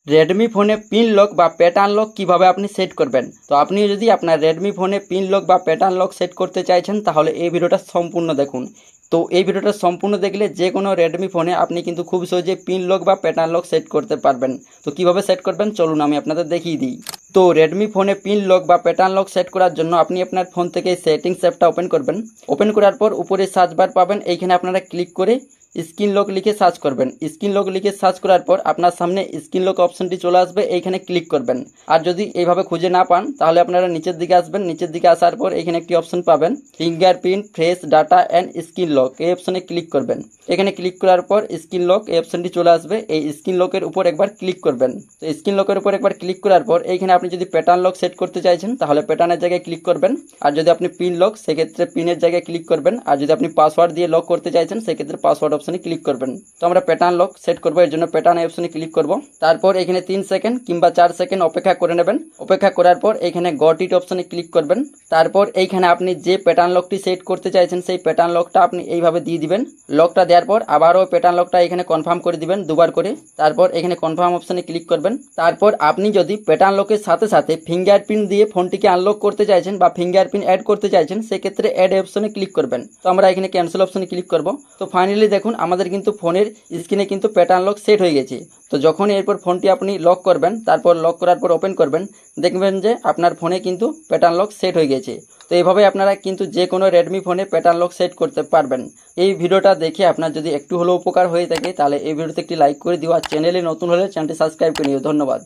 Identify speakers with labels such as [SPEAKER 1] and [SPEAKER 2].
[SPEAKER 1] Redmi ফোনে pin lock বা pattern lock কিভাবে আপনি সেট করবেন। তো আপনি যদি আপনার রেডমি ফোনে পিন লক বা প্যাটার্ন লক সেট করতে চাইছেন তাহলে এই ভিডিওটা সম্পূর্ণ দেখুন। তো এই ভিডিওটা সম্পূর্ণ দেখলে যে কোনো রেডমি ফোনে আপনি কিন্তু খুব সহজে পিন লক বা প্যাটার্ন লক সেট করতে পারবেন। তো কিভাবে সেট করবেন চলুন আমি আপনাদের দেখিয়ে দিই। তো রেডমি ফোনে পিন লক বা প্যাটার্ন লক সেট করার জন্য আপনি আপনার ফোন থেকে সেটিংস অ্যাপটা ওপেন করবেন। ওপেন করার পর উপরে সার্চ বার পাবেন, এইখানে আপনারা ক্লিক করে স্ক্রিন লক লিখে সার্চ করবেন। স্ক্রিন লক লিখে সার্চ করার পর আপনার সামনে স্ক্রিন লক অপশনটি চলে আসবে, এইখানে ক্লিক করবেন। আর যদি এইভাবে খুঁজে না পান তাহলে আপনারা নিচের দিকে আসবেন। নিচের দিকে আসার পর এখানে একটি অপশন পাবেন fingerprint fresh data and screen lock, এই অপশনে ক্লিক করবেন। এখানে ক্লিক করার পর স্ক্রিন লক এই অপশনটি চলে আসবে, এই স্ক্রিন লকের উপর একবার ক্লিক করবেন। তো স্ক্রিন লকের উপর একবার ক্লিক করার পর এইখানে আপনি যদি প্যাটার্ন লক সেট করতে চাইছেন তাহলে প্যাটার্নের জায়গায় ক্লিক করবেন। আর যদি আপনি পিন লক সেক্ষেত্রে পিনের জায়গায় ক্লিক করবেন। আর যদি আপনি পাসওয়ার্ড দিয়ে লক করতে চাইছেন সেক্ষেত্রে পাসওয়ার্ড অপশনে ক্লিক করবেন। তো আমরা প্যাটার্ন লক সেট করবো, এর জন্য প্যাটার্ন অপশনে ক্লিক করব। তারপর এখানে 3 সেকেন্ড কিংবা 4 সেকেন্ড অপেক্ষা করে নেবেন। অপেক্ষা করার পর এখানে গট ইট অপশনে ক্লিক করবেন। তারপর এইখানে আপনি যে প্যাটার্ন লকটি সেট করতে চাইছেন সেই প্যাটার্ন লকটা আপনি এইভাবে দিয়ে দিবেন। লকটা দেওয়ার পর আবারও প্যাটার্ন লকটা এখানে কনফার্ম করে দিবেন দুবার করে। তারপর এখানে কনফার্ম অপশনে ক্লিক করবেন। তারপর আপনি যদি প্যাটার্ন লকের সাথে সাথে ফিঙ্গারপ্রিন্ট দিয়ে ফোনটিকে আনলক করতে চাইছেন বা ফিঙ্গারপ্রিন্ট অ্যাড করতে চাইছেন সেক্ষেত্রে অ্যাড অপশনে ক্লিক করবেন। তো আমরা এখানে ক্যান্সেল অপশনে ক্লিক করব। তো ফাইনালি দেখুন আমাদের কিন্তু ফোনের স্ক্রিনে কিন্তু প্যাটার্ন লক সেট হয়ে গেছে। তো যখন এরপর ফোনটি আপনি লক করবেন, তারপর লক করার পর ওপেন করবেন, দেখবেন যে আপনার ফোনে কিন্তু প্যাটার্ন লক সেট হয়ে গেছে। তো এইভাবে আপনারা কিন্তু যে কোনো রেডমি ফোনে প্যাটার্ন লক সেট করতে পারবেন। এই ভিডিওটা দেখে আপনার যদি একটু হলেও উপকার হয়ে থাকে তাহলে এই ভিডিওতে একটি লাইক করে দিও, আর চ্যানেলে নতুন হলে চ্যানেলটি সাবস্ক্রাইব করে নিও। ধন্যবাদ।